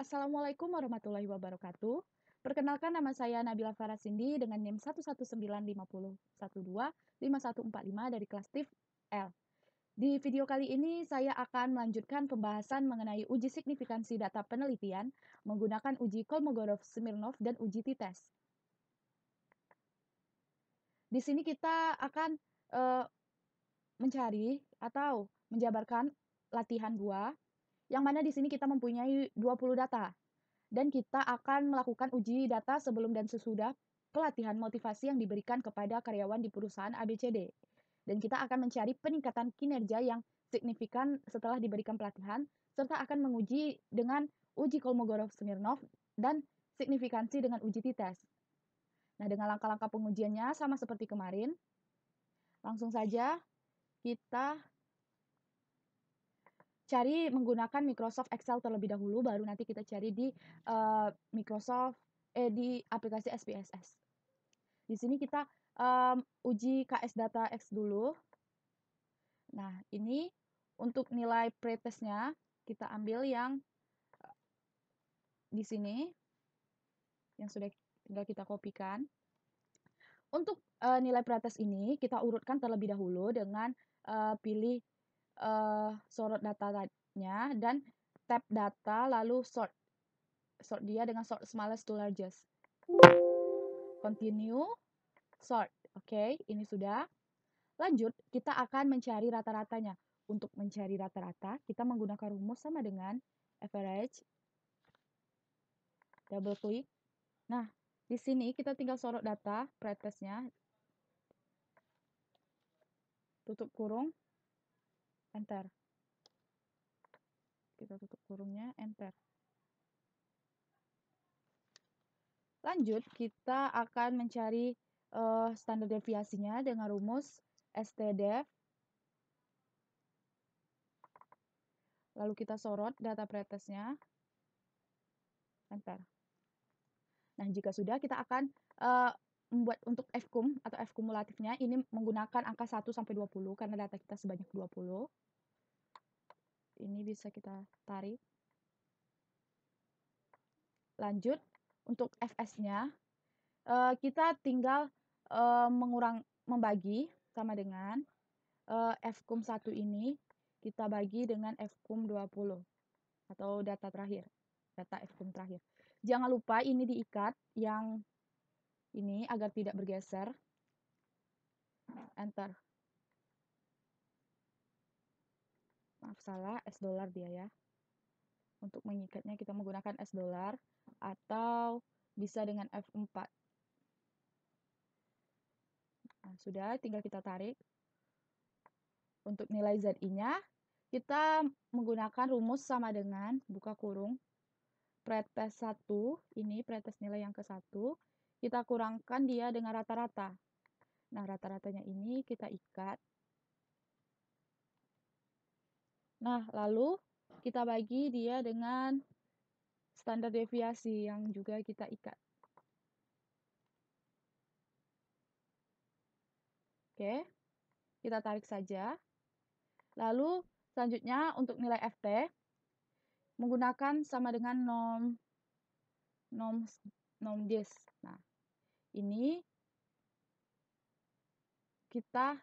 Assalamualaikum warahmatullahi wabarakatuh. Perkenalkan, nama saya Nabila Farasindi dengan NIM 11950125145 dari kelas TIF L. Di video kali ini saya akan melanjutkan pembahasan mengenai uji signifikansi data penelitian menggunakan uji Kolmogorov-Smirnov dan uji t-test. Di sini kita akan mencari atau menjabarkan latihan 2, yang mana di sini kita mempunyai 20 data. Dan kita akan melakukan uji data sebelum dan sesudah pelatihan motivasi yang diberikan kepada karyawan di perusahaan ABCD. Dan kita akan mencari peningkatan kinerja yang signifikan setelah diberikan pelatihan, serta akan menguji dengan uji Kolmogorov-Smirnov dan signifikansi dengan uji t-test. Nah, dengan langkah-langkah pengujiannya sama seperti kemarin. Langsung saja kita cari menggunakan Microsoft Excel terlebih dahulu, baru nanti kita cari di di aplikasi SPSS. Di sini kita uji KS Data X dulu. Nah, ini untuk nilai pretestnya kita ambil yang di sini, yang sudah tinggal kita kopikan. Untuk nilai pretest ini kita urutkan terlebih dahulu dengan pilih sorot datanya dan tab data, lalu sort dia dengan sort smallest to largest. Continue, sort. Oke, ini sudah. Lanjut, kita akan mencari rata-ratanya. Untuk mencari rata-rata, kita menggunakan rumus sama dengan average, double click. Nah, di sini kita tinggal sorot data pretestnya, tutup kurung, enter. Kita tutup kurungnya, enter. Lanjut, kita akan mencari standar deviasinya dengan rumus stdef. Lalu kita sorot data pretestnya, enter. Nah, jika sudah, kita akan membuat untuk fkum atau f kumulatifnya ini menggunakan angka 1 sampai 20 karena data kita sebanyak 20. Ini bisa kita tarik. Lanjut, untuk fs-nya kita tinggal membagi sama dengan fkum 1 ini kita bagi dengan fkum 20 atau data terakhir, data fkum terakhir. Jangan lupa ini diikat yang ini agar tidak bergeser. Enter. Maaf salah, $, dia ya. Untuk mengikatnya kita menggunakan $, atau bisa dengan F4. Nah, sudah, tinggal kita tarik. Untuk nilai ZI-nya, kita menggunakan rumus sama dengan buka kurung pretest 1, ini pretest nilai yang ke-1, kita kurangkan dia dengan rata-rata. Nah, rata-ratanya ini kita ikat. Nah, lalu kita bagi dia dengan standar deviasi yang juga kita ikat. Oke, kita tarik saja. Lalu selanjutnya untuk nilai FT menggunakan sama dengan norm dis. Nah, ini kita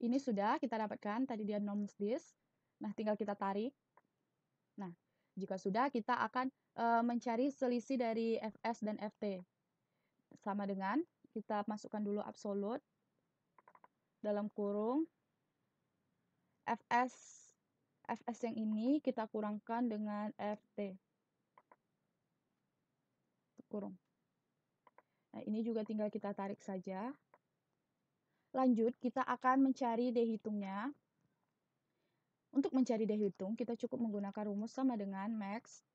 ini sudah kita dapatkan tadi dia norm dis. Nah, tinggal kita tarik. Nah, jika sudah kita akan mencari selisih dari Fs dan Ft. Sama dengan kita masukkan dulu absolut dalam kurung Fs yang ini kita kurangkan dengan Ft. Kurung. Nah, ini juga tinggal kita tarik saja. Lanjut, kita akan mencari dehitungnya. Untuk mencari dehitung, kita cukup menggunakan rumus sama dengan max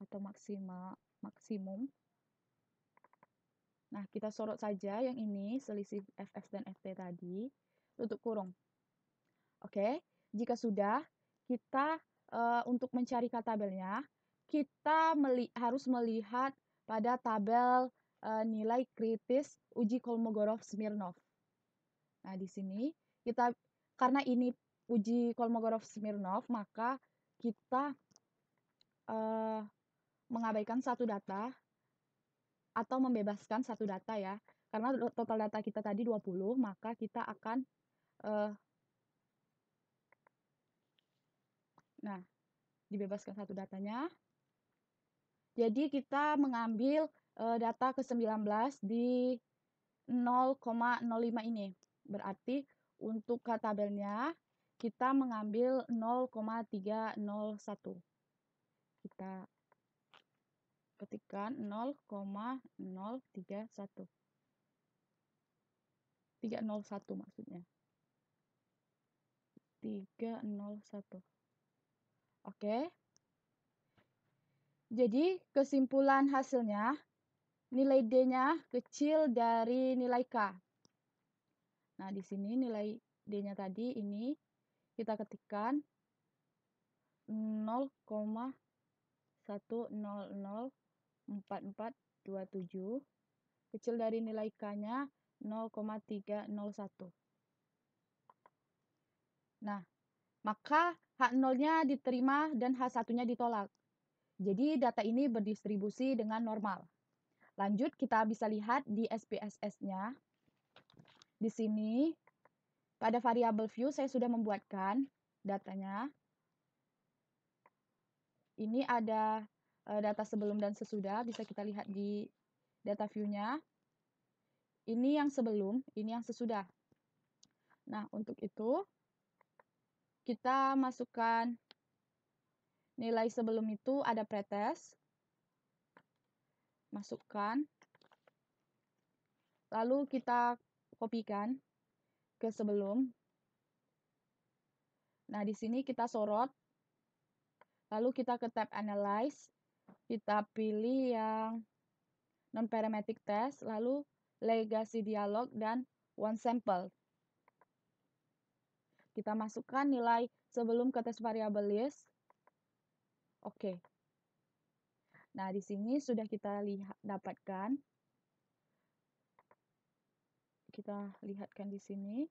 atau maksimum. Nah, kita sorot saja yang ini, selisih Fs dan Ft tadi, tutup kurung. Oke, jika sudah, kita untuk mencari tabelnya, kita harus melihat pada tabel nilai kritis uji Kolmogorov-Smirnov. Nah, di sini kita karena ini uji Kolmogorov-Smirnov, maka kita mengabaikan satu data atau membebaskan satu data ya. Karena total data kita tadi 20, maka kita akan dibebaskan satu datanya. Jadi kita mengambil data ke-19 di 0,05 ini. Berarti untuk K tabelnya kita mengambil 0,301. Kita ketikkan 0,031. 301 maksudnya. 301. Oke. Jadi kesimpulan hasilnya, nilai D-nya kecil dari nilai K. Nah, di sini nilai D-nya tadi ini kita ketikkan 0,1004427, kecil dari nilai K-nya 0,301. Nah, maka H0-nya diterima dan H1-nya ditolak. Jadi data ini berdistribusi dengan normal. Lanjut kita bisa lihat di SPSS-nya. Di sini pada variabel view saya sudah membuatkan datanya. Ini ada data sebelum dan sesudah, bisa kita lihat di data view-nya. Ini yang sebelum, ini yang sesudah. Nah, untuk itu kita masukkan nilai sebelum itu ada pretest. Masukkan. Lalu kita kopikan ke sebelum. Nah, di sini kita sorot. Lalu kita ke tab Analyze. Kita pilih yang non-parametric test, lalu legacy dialog, dan one sample. Kita masukkan nilai sebelum ke test variable list. Oke. Nah, di sini sudah kita dapatkan. Kita lihatkan di sini,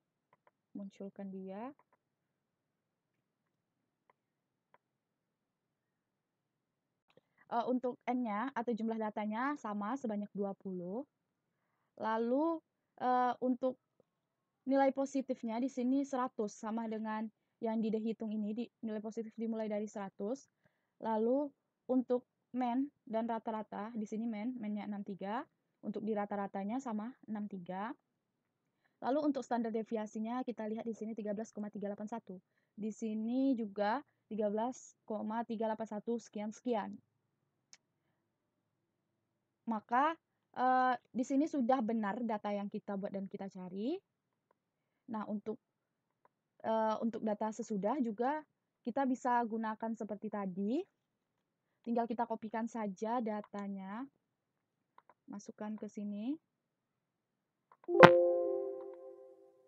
munculkan dia. Untuk N-nya atau jumlah datanya sama sebanyak 20. Lalu untuk nilai positifnya di sini 100, sama dengan yang dihitung ini, nilai positif dimulai dari 100. Lalu untuk mean dan rata-rata, di sini mean-nya 63. Untuk di rata-ratanya sama 63. Lalu untuk standar deviasinya kita lihat di sini 13,381. Di sini juga 13,381 sekian-sekian. Maka di sini sudah benar data yang kita buat dan kita cari. Nah, untuk data sesudah juga kita bisa gunakan seperti tadi. Tinggal kita kopikan saja datanya. Masukkan ke sini.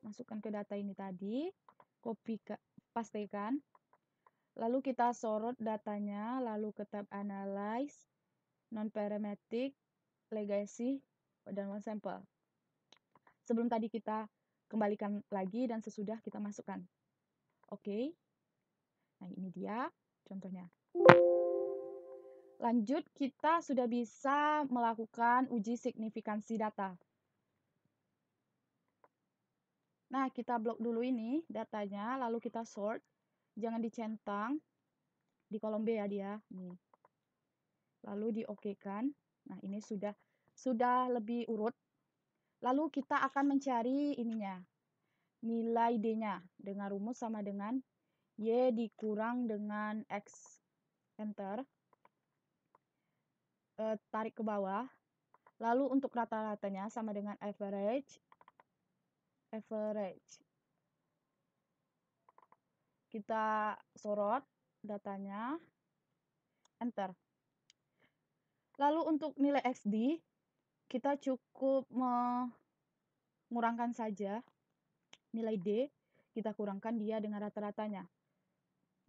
Masukkan ke data ini tadi. Pastekan. Lalu kita sorot datanya, lalu ke tab Analyze, non-parametric, legacy, dan one sample. Sebelum tadi kita kembalikan lagi dan sesudah kita masukkan. Oke. Nah, ini dia contohnya. Lanjut, kita sudah bisa melakukan uji signifikansi data. Nah, kita blok dulu ini datanya, lalu kita sort. Jangan dicentang. Di kolom B ya dia. Nih. Lalu di-OK-kan. Nah, ini sudah lebih urut. Lalu kita akan mencari ininya. Nilai D-nya dengan rumus sama dengan Y dikurang dengan X. Enter. Tarik ke bawah. Lalu untuk rata-ratanya sama dengan average. Kita sorot datanya. Enter. Lalu untuk nilai XD, kita cukup mengurangkan saja nilai D, kita kurangkan dia dengan rata-ratanya.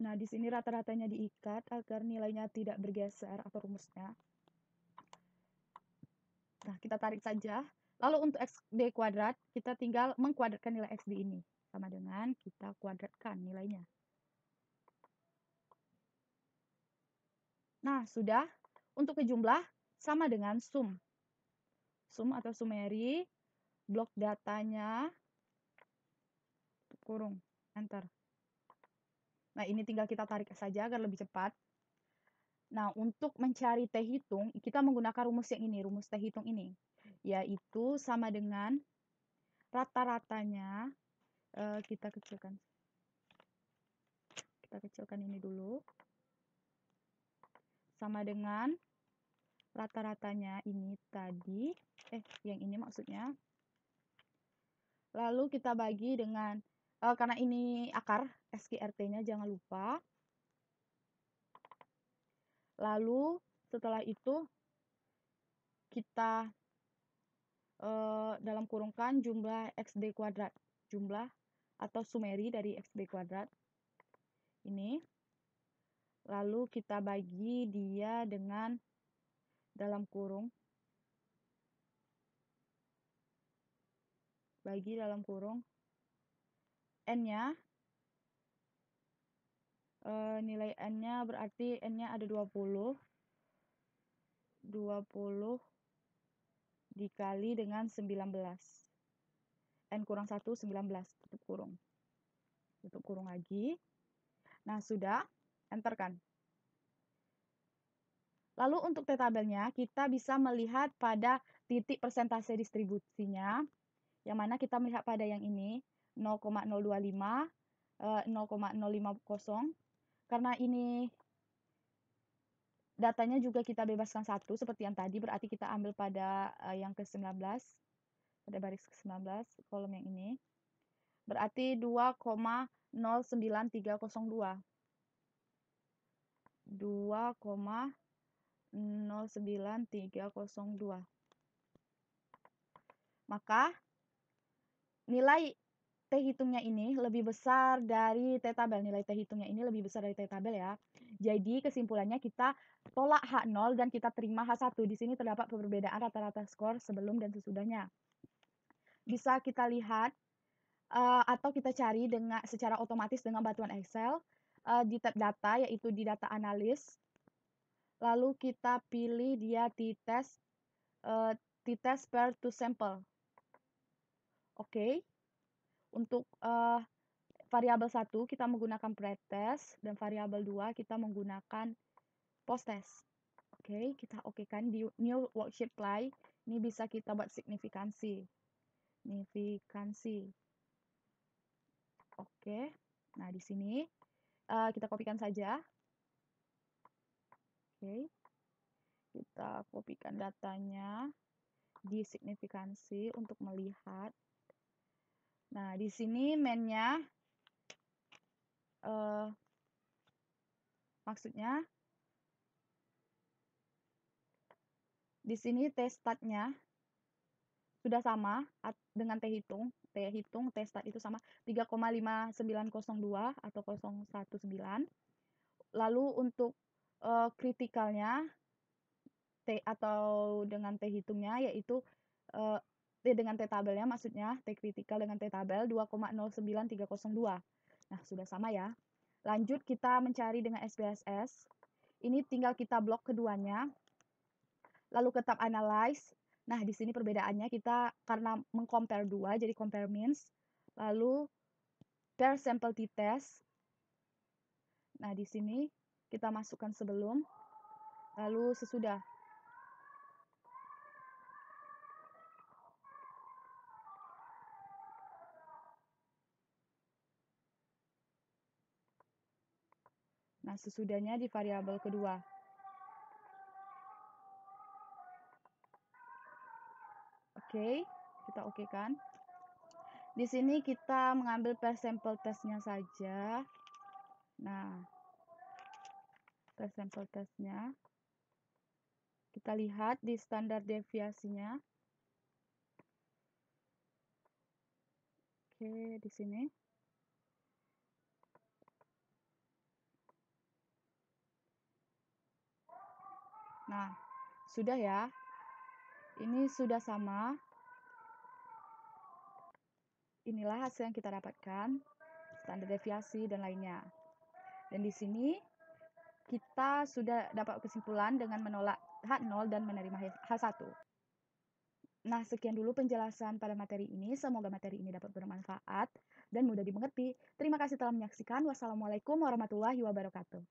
Nah, di sini rata-ratanya diikat agar nilainya tidak bergeser atau rumusnya. Nah, kita tarik saja. Lalu untuk XD kuadrat, kita tinggal mengkuadratkan nilai XD ini. Sama dengan kita kuadratkan nilainya. Nah, sudah. Untuk ke jumlah, sama dengan sum. Sum atau summary, blok datanya, kurung, enter. Nah, ini tinggal kita tarik saja agar lebih cepat. Nah, untuk mencari T hitung, kita menggunakan rumus yang ini, rumus T hitung ini. Yaitu sama dengan rata-ratanya, kita kecilkan. Kita kecilkan ini dulu. Sama dengan rata-ratanya ini tadi. Yang ini maksudnya. Lalu kita bagi dengan, karena ini akar, SQRT-nya jangan lupa. Lalu setelah itu kita dalam kurungkan jumlah XD kuadrat, jumlah atau summary dari XD kuadrat ini. Lalu kita bagi dia dengan dalam kurung, bagi dalam kurung N-nya, nilai N-nya berarti N-nya ada 20 dikali dengan 19. N kurang 1, 19. Tutup kurung. Tutup kurung lagi. Nah, sudah. Enter kan. Lalu untuk T tabelnya, kita bisa melihat pada titik persentase distribusinya. Yang mana kita melihat pada yang ini, 0,025, 0,050. Karena ini datanya juga kita bebaskan 1 seperti yang tadi, berarti kita ambil pada yang ke-19, pada baris ke-19, kolom yang ini. Berarti 2,09302. 2,09302. Maka nilai T hitungnya ini lebih besar dari T tabel. Nilai T hitungnya ini lebih besar dari T tabel ya. Jadi kesimpulannya kita tolak H0 dan kita terima H1. Di sini terdapat perbedaan rata-rata skor sebelum dan sesudahnya. Bisa kita lihat atau kita cari dengan secara otomatis dengan bantuan Excel di tab data, yaitu di data analis. Lalu kita pilih dia t-test per to sample. Oke. Untuk variabel 1 kita menggunakan pretest dan variabel 2 kita menggunakan posttest. Oke, kita okekan di new worksheet apply. Ini bisa kita buat signifikansi. Oke. Nah, di sini kita kopikan saja. Oke. Kita kopikan datanya di signifikansi untuk melihat. Nah, di sini main-nya maksudnya di sini T start-nya sudah sama dengan T hitung. T start itu sama 3,5902 atau 019. Lalu untuk kritikalnya T atau dengan T hitungnya yaitu dengan T tabelnya, maksudnya T kritikal dengan T tabel 2,09302. Nah, sudah sama ya. Lanjut kita mencari dengan SPSS. Ini tinggal kita blok keduanya. Lalu ke tab analyze. Nah, di sini perbedaannya kita karena mengcompare dua, jadi compare means. Lalu per sample t-test. Nah, di sini kita masukkan sebelum, lalu sesudah. Nah, sesudahnya di variabel kedua. Oke, kita okekan. Di sini kita mengambil per sample testnya saja. Nah, per sample testnya. Kita lihat di standar deviasinya. Oke, di sini. Nah, sudah ya. Ini sudah sama. Inilah hasil yang kita dapatkan, standar deviasi dan lainnya. Dan di sini kita sudah dapat kesimpulan dengan menolak H0 dan menerima H1. Nah, sekian dulu penjelasan pada materi ini. Semoga materi ini dapat bermanfaat dan mudah dimengerti. Terima kasih telah menyaksikan. Wassalamualaikum warahmatullahi wabarakatuh.